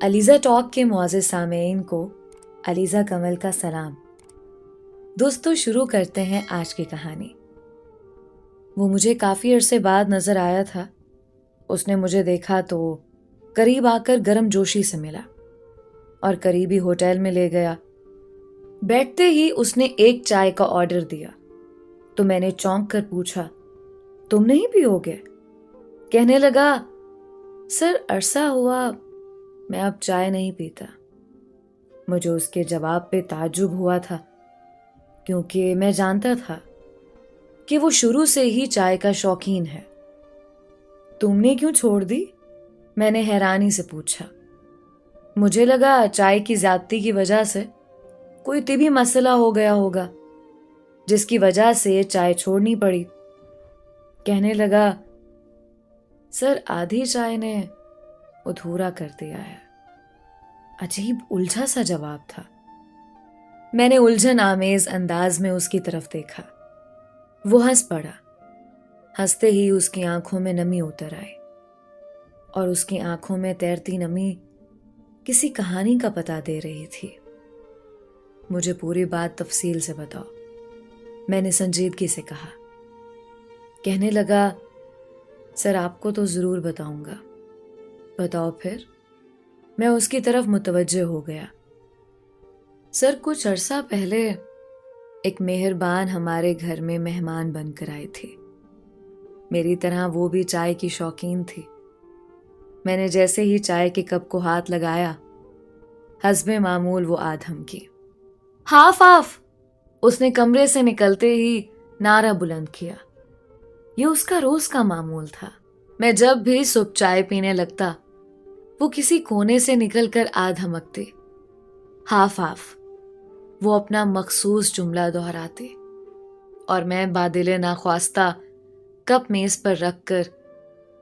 Alizeh talk کے معزز سامعین کو علیزہ کمل کا سلام۔ دوستو، شروع کرتے ہیں آج کی کہانی۔ وہ مجھے کافی عرصے بعد نظر آیا تھا۔ اس نے مجھے دیکھا تو قریب آ کر گرم جوشی سے ملا اور قریبی ہوٹل میں لے گیا۔ بیٹھتے ہی اس نے ایک چائے کا آرڈر دیا تو میں نے چونک کر پوچھا، تم نہیں پیو گے؟ کہنے لگا، سر عرصہ ہوا میں اب چائے نہیں پیتا۔ مجھے اس کے جواب پہ تعجب ہوا تھا، کیونکہ میں جانتا تھا کہ وہ شروع سے ہی چائے کا شوقین ہے۔ تم نے کیوں چھوڑ دی؟ میں نے حیرانی سے پوچھا۔ مجھے لگا چائے کی زیادتی کی وجہ سے کوئی طبی مسئلہ ہو گیا ہوگا، جس کی وجہ سے چائے چھوڑنی پڑی۔ کہنے لگا، سر آدھی چائے نے ادھورا کر دیا ہے۔ عجیب الجھا سا جواب تھا۔ میں نے الجھن آمیز انداز میں اس کی طرف دیکھا۔ وہ ہنس پڑا۔ ہنستے ہی اس کی آنکھوں میں نمی اتر آئی، اور اس کی آنکھوں میں تیرتی نمی کسی کہانی کا پتہ دے رہی تھی۔ مجھے پوری بات تفصیل سے بتاؤ، میں نے سنجیدگی سے کہا۔ کہنے لگا، سر آپ کو تو ضرور بتاؤں گا۔ بتاؤ پھر۔ میں اس کی طرف متوجہ ہو گیا۔ سر، کچھ عرصہ پہلے ایک مہربان ہمارے گھر میں مہمان بن کر آئی تھی۔ میری طرح وہ بھی چائے کی شوقین تھی۔ میں نے جیسے ہی چائے کے کپ کو ہاتھ لگایا، حسب معمول وہ آدھم کی۔ Half of! اس نے کمرے سے نکلتے ہی نعرہ بلند کیا۔ یہ اس کا روز کا معمول تھا۔ میں جب بھی صبح چائے پینے لگتا، وہ کسی کونے سے نکل کر دھمکتے، ہاف آف! وہ اپنا مخصوص جملہ دہراتے، اور میں بادل ناخواستہ کپ میز پر رکھ کر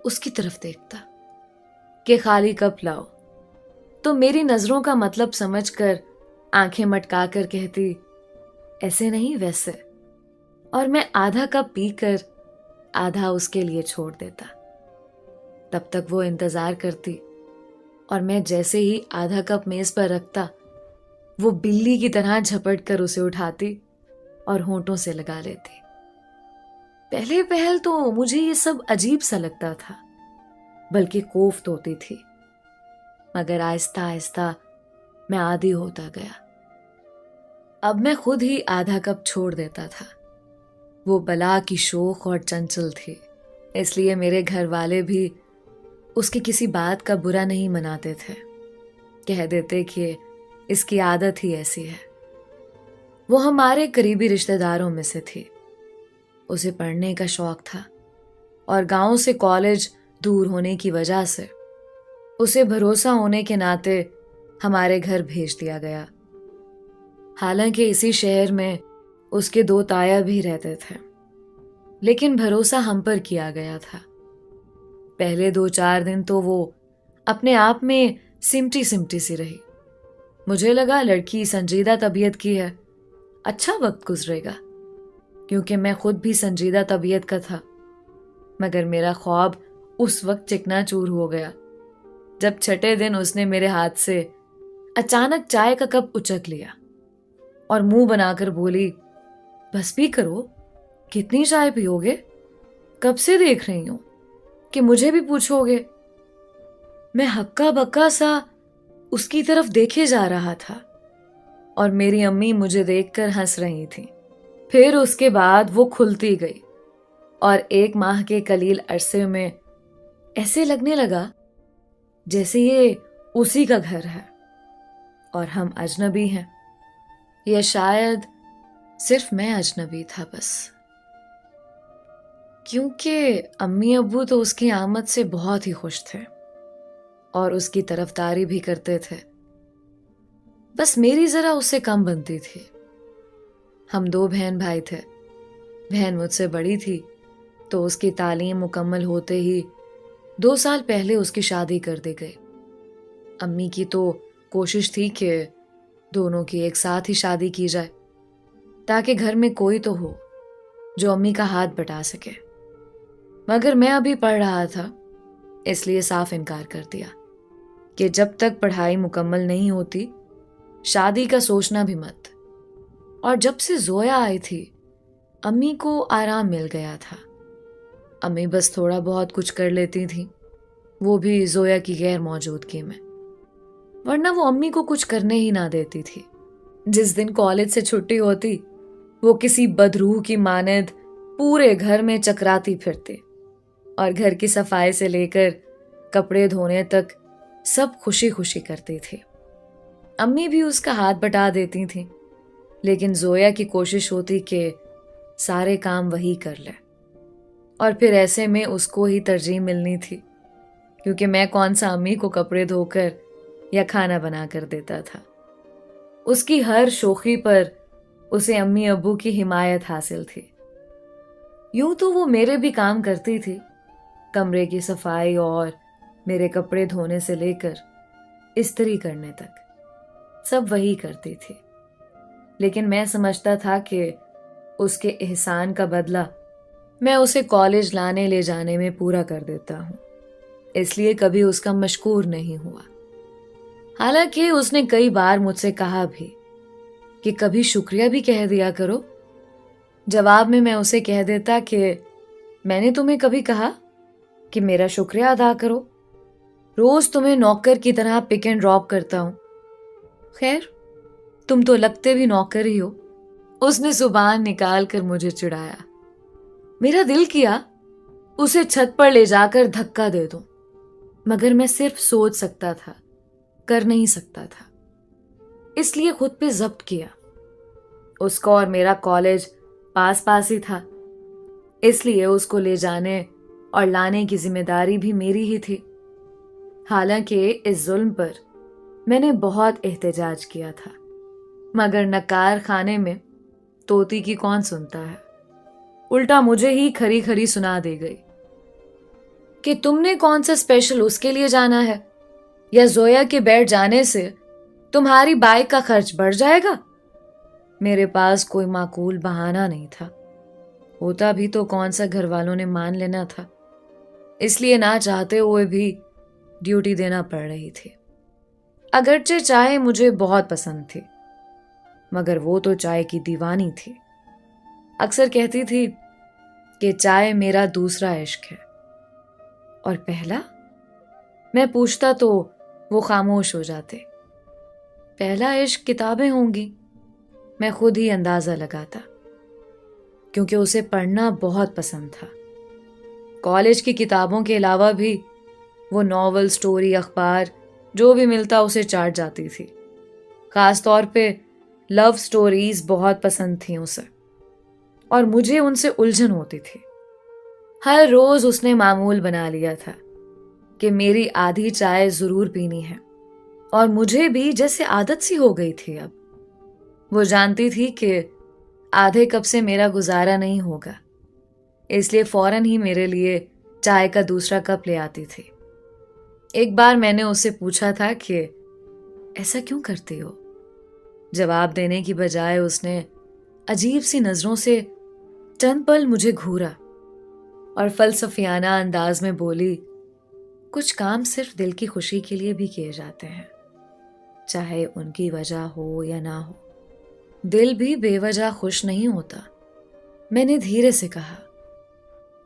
اس کی طرف دیکھتا کہ خالی کپ لاؤ، تو میری نظروں کا مطلب سمجھ کر آنکھیں مٹکا کر کہتی، ایسے نہیں ویسے، اور میں آدھا کپ پی کر آدھا اس کے لیے چھوڑ دیتا۔ تب تک وہ انتظار کرتی، اور میں جیسے ہی آدھا کپ میز پر رکھتا، وہ بلی کی طرح جھپٹ کر اسے اٹھاتی اور ہونٹوں سے لگا لیتی۔ پہلے پہل تو مجھے یہ سب عجیب سا لگتا تھا، بلکہ کوفت ہوتی تھی، مگر آہستہ آہستہ میں عادی ہوتا گیا۔ اب میں خود ہی آدھا کپ چھوڑ دیتا تھا۔ وہ بلا کی شوخ اور چنچل تھی، اس لیے میرے گھر والے بھی اس کی کسی بات کا برا نہیں مناتے تھے۔ کہہ دیتے کہ اس کی عادت ہی ایسی ہے۔ وہ ہمارے قریبی رشتہ داروں میں سے تھی۔ اسے پڑھنے کا شوق تھا، اور گاؤں سے کالج دور ہونے کی وجہ سے اسے بھروسہ ہونے کے ناطے ہمارے گھر بھیج دیا گیا۔ حالانکہ اسی شہر میں اس کے 2 تایا بھی رہتے تھے، لیکن بھروسہ ہم پر کیا گیا تھا۔ پہلے 2-4 دن تو وہ اپنے آپ میں سمٹی سمٹی سی رہی۔ مجھے لگا لڑکی سنجیدہ طبیعت کی ہے، اچھا وقت گزرے گا، کیونکہ میں خود بھی سنجیدہ طبیعت کا تھا۔ مگر میرا خواب اس وقت چکنا چور ہو گیا جب چھٹے دن اس نے میرے ہاتھ سے اچانک چائے کا کپ اچک لیا اور منہ بنا کر بولی، بس بھی کرو، کتنی چائے پیو گے؟ کب سے دیکھ رہی ہوں کہ مجھے بھی پوچھو گے۔ میں ہکا بکا سا اس کی طرف دیکھے جا رہا تھا، اور میری امی مجھے دیکھ کر ہنس رہی تھیں۔ پھر اس کے بعد وہ کھلتی گئی، اور 1 ماہ کے قلیل عرصے میں ایسے لگنے لگا جیسے یہ اسی کا گھر ہے اور ہم اجنبی ہیں، یا شاید صرف میں اجنبی تھا بس، کیونکہ امی ابو تو اس کی آمد سے بہت ہی خوش تھے اور اس کی طرفداری بھی کرتے تھے۔ بس میری ذرا اس سے کم بنتی تھی۔ ہم 2 بہن بھائی تھے۔ بہن مجھ سے بڑی تھی، تو اس کی تعلیم مکمل ہوتے ہی 2 سال پہلے اس کی شادی کر دی گئی۔ امی کی تو کوشش تھی کہ دونوں کی ایک ساتھ ہی شادی کی جائے، تاکہ گھر میں کوئی تو ہو جو امی کا ہاتھ بٹا سکے، مگر میں ابھی پڑھ رہا تھا، اس لیے صاف انکار کر دیا۔ کہ جب تک پڑھائی مکمل نہیں ہوتی شادی کا سوچنا بھی مت۔ اور جب سے زویا آئی تھی امی کو آرام مل گیا تھا۔ امی بس تھوڑا بہت کچھ کر لیتی تھیں، وہ بھی زویا کی غیر موجودگی میں، ورنہ وہ امی کو کچھ کرنے ہی نہ دیتی تھی۔ جس دن کالج سے چھٹی ہوتی وہ کسی بدروح کی مانند پورے گھر میں چکراتی پھرتے، اور گھر کی صفائی سے لے کر کپڑے دھونے تک سب خوشی خوشی کرتی تھی۔ امی بھی اس کا ہاتھ بٹا دیتی تھیں، لیکن زویا کی کوشش ہوتی کہ سارے کام وہی کر لے، اور پھر ایسے میں اس کو ہی ترجیح ملنی تھی، کیونکہ میں کون سا امی کو کپڑے دھو کر یا کھانا بنا کر دیتا تھا۔ اس کی ہر شوخی پر اسے امی ابو کی حمایت حاصل تھی۔ یوں تو وہ میرے بھی کام کرتی تھی، کمرے کی صفائی اور میرے کپڑے دھونے سے لے کر استری کرنے تک سب وہی کرتی تھی، لیکن میں سمجھتا تھا کہ اس کے احسان کا بدلہ میں اسے کالج لانے لے جانے میں پورا کر دیتا ہوں، اس لیے کبھی اس کا مشکور نہیں ہوا۔ حالانکہ اس نے کئی بار مجھ سے کہا بھی کہ کبھی شکریہ بھی کہہ دیا کرو۔ جواب میں اسے کہہ دیتا کہ میں نے تمہیں کبھی کہا کہ میرا شکریہ ادا کرو؟ روز تمہیں نوکر کی طرح پک اینڈ ڈراپ کرتا ہوں۔ خیر، تم تو لگتے بھی نوکر ہی ہو۔ اس نے زبان نکال کر مجھے چڑھایا۔ میرا دل کیا اسے چھت پر لے جا کر دھکا دے دوں، مگر میں صرف سوچ سکتا تھا، کر نہیں سکتا تھا، اس لیے خود پہ ضبط کیا۔ اس کا اور میرا کالج پاس پاس ہی تھا، اس لیے اس کو لے جانے اور لانے کی ذمہ داری بھی میری ہی تھی۔ حالانکہ اس ظلم پر میں نے بہت احتجاج کیا تھا، مگر نکار خانے میں طوطی کی کون سنتا ہے، الٹا مجھے ہی کھری کھری سنا دے گئی کہ تم نے کون سا اسپیشل اس کے لیے جانا ہے، یا زویا کے بیٹھ جانے سے تمہاری بائک کا خرچ بڑھ جائے گا۔ میرے پاس کوئی معقول بہانہ نہیں تھا، ہوتا بھی تو کون سا گھر والوں نے مان لینا تھا، اس لیے نہ چاہتے ہوئے بھی ڈیوٹی دینا پڑ رہی تھی۔ اگرچہ چائے مجھے بہت پسند تھی، مگر وہ تو چائے کی دیوانی تھی۔ اکثر کہتی تھی کہ چائے میرا دوسرا عشق ہے، اور پہلا؟ میں پوچھتا تو وہ خاموش ہو جاتے۔ پہلا عشق کتابیں ہوں گی، میں خود ہی اندازہ لگاتا، کیونکہ اسے پڑھنا بہت پسند تھا۔ کالج کی کتابوں کے علاوہ بھی وہ ناول، سٹوری، اخبار جو بھی ملتا اسے چاٹ جاتی تھی۔ خاص طور پہ لو سٹوریز بہت پسند تھیں اسے، اور مجھے ان سے الجھن ہوتی تھی۔ ہر روز اس نے معمول بنا لیا تھا کہ میری آدھی چائے ضرور پینی ہے، اور مجھے بھی جیسے عادت سی ہو گئی تھی۔ اب وہ جانتی تھی کہ آدھے کپ سے میرا گزارا نہیں ہوگا، اس لیے فوراً ہی میرے لیے چائے کا دوسرا کپ لے آتی تھی۔ ایک بار میں نے اس سے پوچھا تھا کہ ایسا کیوں کرتی ہو؟ جواب دینے کی بجائے اس نے عجیب سی نظروں سے چند پل مجھے گھورا اور فلسفیانہ انداز میں بولی، کچھ کام صرف دل کی خوشی کے لیے بھی کیے جاتے ہیں، چاہے ان کی وجہ ہو یا نہ ہو۔ دل بھی بے وجہ خوش نہیں ہوتا، میں نے دھیرے سے کہا۔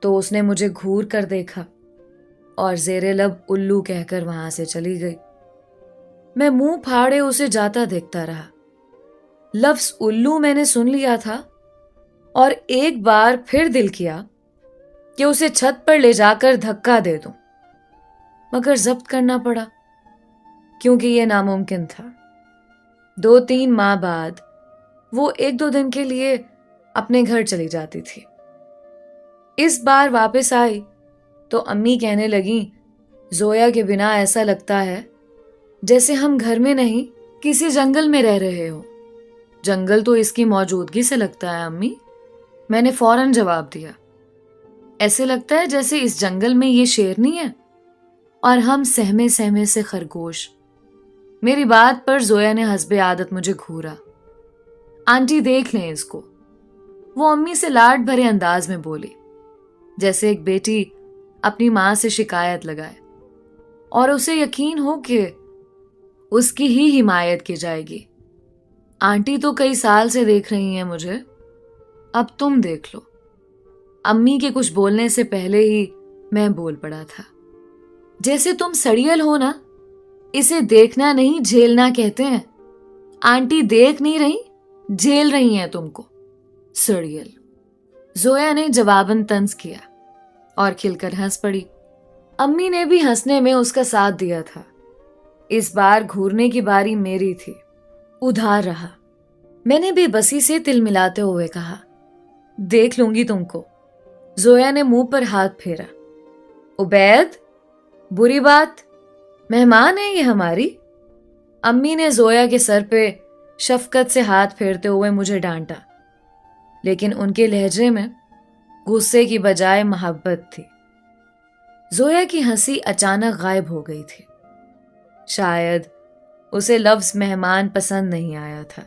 تو اس نے مجھے گھور کر دیکھا اور زیر لب الو کہہ کر وہاں سے چلی گئی۔ میں منہ پھاڑے اسے جاتا دیکھتا رہا۔ لفظ الو میں نے سن لیا تھا، اور ایک بار پھر دل کیا کہ اسے چھت پر لے جا کر دھکا دے دوں، مگر ضبط کرنا پڑا کیونکہ یہ ناممکن تھا۔ 2-3 ماہ بعد وہ 1-2 دن کے لیے اپنے گھر چلی جاتی تھی۔ اس بار واپس آئی تو امی کہنے لگیں، زویا کے بنا ایسا لگتا ہے جیسے ہم گھر میں نہیں کسی جنگل میں رہ رہے ہو۔ جنگل تو اس کی موجودگی سے لگتا ہے امی، میں نے فوراً جواب دیا۔ ایسے لگتا ہے جیسے اس جنگل میں یہ شیرنی ہے اور ہم سہمے سہمے سے خرگوش۔ میری بات پر زویا نے حسب عادت مجھے گھورا۔ آنٹی دیکھ لیں اس کو، وہ امی سے لاڈ بھرے انداز میں بولی، جیسے ایک بیٹی اپنی ماں سے شکایت لگائے، اور اسے یقین ہو کہ اس کی ہی حمایت کی جائے گی۔ آنٹی تو کئی سال سے دیکھ رہی ہیں مجھے، اب تم دیکھ لو۔ امی کے کچھ بولنے سے پہلے ہی میں بول پڑا تھا۔ جیسے تم سڑیل ہو نا، اسے دیکھنا نہیں جھیلنا کہتے ہیں۔ آنٹی دیکھ نہیں رہی، جھیل رہی ہیں تم کو، سڑیل۔ زویا نے جواباً طنز کیا اور کھل کر ہنس پڑی۔ امی نے بھی ہنسنے میں اس کا ساتھ دیا تھا۔ اس بار گھورنے کی باری میری تھی۔ ادھار رہا۔ میں نے بے بسی سے تل ملاتے ہوئے کہا، دیکھ لوں گی تم کو۔ زویا نے منہ پر ہاتھ پھیرا۔ عبید، بری بات، مہمان ہے یہ ہماری۔ امی نے زویا کے سر پہ شفقت سے ہاتھ پھیرتے ہوئے مجھے ڈانٹا، لیکن ان کے لہجے میں غصے کی بجائے محبت تھی۔ زویا کی ہنسی اچانک غائب ہو گئی تھی۔ شاید اسے لفظ مہمان پسند نہیں آیا تھا۔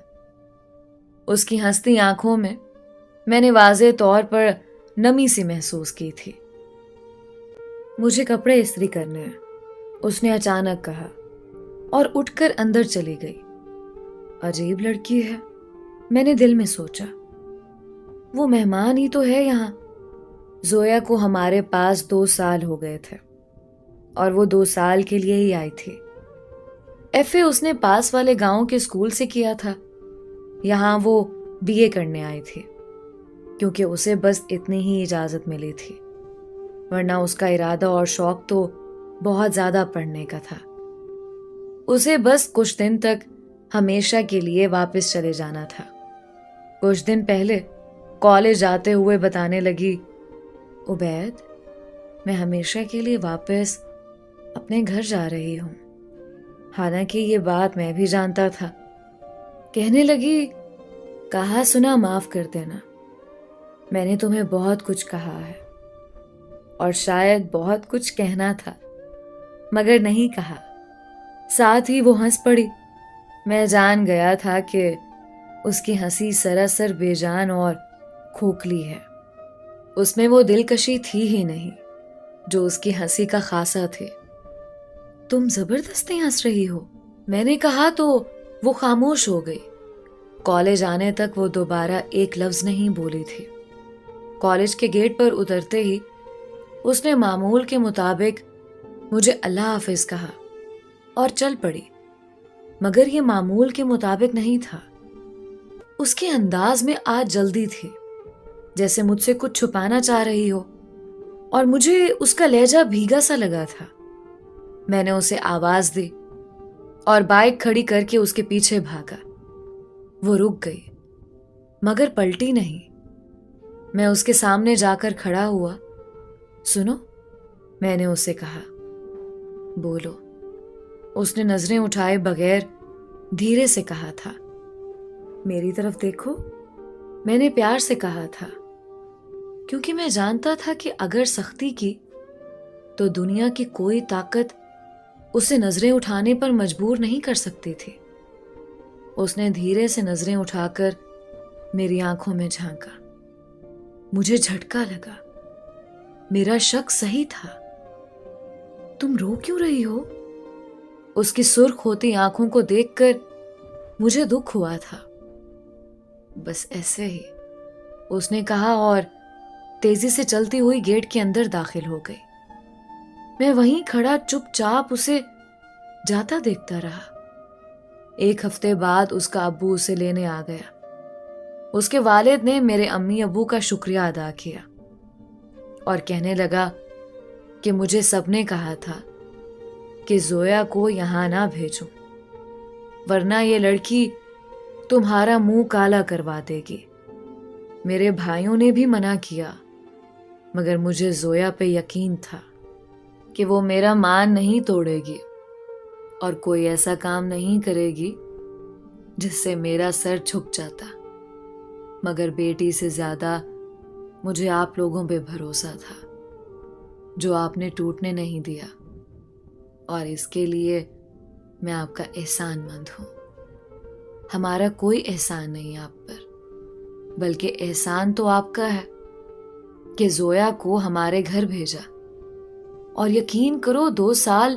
اس کی ہنستی آنکھوں میں نے واضح طور پر نمی سی محسوس کی تھی۔ مجھے کپڑے استری کرنے ہیں، اس نے اچانک کہا اور اٹھ کر اندر چلی گئی۔ عجیب لڑکی ہے، میں نے دل میں سوچا۔ وہ مہمان ہی تو ہے یہاں۔ زویا کو ہمارے پاس 2 سال ہو گئے تھے اور وہ 2 سال کے لیے ہی آئی تھی۔ ایف اے اس نے پاس والے گاؤں کے اسکول سے کیا تھا۔ یہاں وہ BA کرنے آئی تھی کیونکہ اسے بس اتنی ہی اجازت ملی تھی، ورنہ اس کا ارادہ اور شوق تو بہت زیادہ پڑھنے کا تھا۔ اسے بس کچھ دن تک ہمیشہ کے لیے واپس چلے جانا تھا۔ کچھ دن پہلے کالج جاتے ہوئے بتانے لگی، عبید، میں ہمیشہ کے لیے واپس اپنے گھر جا رہی ہوں۔ حالانکہ یہ بات میں بھی جانتا تھا۔ کہنے لگی، کہا سنا معاف کر دینا، میں نے تمہیں بہت کچھ کہا ہے اور شاید بہت کچھ کہنا تھا مگر نہیں کہا۔ ساتھ ہی وہ ہنس پڑی۔ میں جان گیا تھا کہ اس کی ہنسی سراسر بے جان اور کھوکھلی ہے۔ اس میں وہ دلکشی تھی ہی نہیں جو اس کی ہنسی کا خاصہ تھی۔ تم زبردستی ہنس رہی ہو، میں نے کہا تو وہ خاموش ہو گئی۔ کالج آنے تک وہ دوبارہ ایک لفظ نہیں بولی تھی۔ کالج کے گیٹ پر اترتے ہی اس نے معمول کے مطابق مجھے اللہ حافظ کہا اور چل پڑی، مگر یہ معمول کے مطابق نہیں تھا۔ اس کے انداز میں آج جلدی تھی، جیسے مجھ سے کچھ چھپانا چاہ رہی ہو، اور مجھے اس کا لہجہ بھیگا سا لگا تھا۔ میں نے اسے آواز دی اور بائک کھڑی کر کے اس کے پیچھے بھاگا۔ وہ رک گئی مگر پلٹی نہیں۔ میں اس کے سامنے جا کر کھڑا ہوا۔ سنو، میں نے اسے کہا۔ بولو، اس نے نظریں اٹھائے بغیر دھیرے سے کہا تھا۔ میری طرف دیکھو، میں نے پیار سے کہا تھا، کیونکہ میں جانتا تھا کہ اگر سختی کی تو دنیا کی کوئی طاقت اسے نظریں اٹھانے پر مجبور نہیں کر سکتی تھی۔ اس نے دھیرے سے نظریں اٹھا کر میری آنکھوں میں جھانکا۔ مجھے جھٹکا لگا، میرا شک صحیح تھا۔ تم رو کیوں رہی ہو؟ اس کی سرخ ہوتی آنکھوں کو دیکھ کر مجھے دکھ ہوا تھا۔ بس ایسے ہی، اس نے کہا اور تیزی سے چلتی ہوئی گیٹ کے اندر داخل ہو گئی۔ میں وہیں کھڑا چپ چاپ اسے جاتا دیکھتا رہا۔ 1 ہفتے بعد اس کا ابو اسے لینے آ گیا۔ اس کے والد نے میرے امی ابو کا شکریہ ادا کیا اور کہنے لگا کہ مجھے سب نے کہا تھا کہ زویا کو یہاں نہ بھیجوں، ورنہ یہ لڑکی تمہارا منہ کالا کروا دے گی۔ میرے بھائیوں نے بھی منع کیا، مگر مجھے زویا پہ یقین تھا کہ وہ میرا مان نہیں توڑے گی اور کوئی ایسا کام نہیں کرے گی جس سے میرا سر جھک جاتا۔ مگر بیٹی سے زیادہ مجھے آپ لوگوں پہ بھروسہ تھا، جو آپ نے ٹوٹنے نہیں دیا، اور اس کے لیے میں آپ کا احسان مند ہوں۔ ہمارا کوئی احسان نہیں آپ پر، بلکہ احسان تو آپ کا ہے کہ زویا کو ہمارے گھر بھیجا، اور یقین کرو 2 سال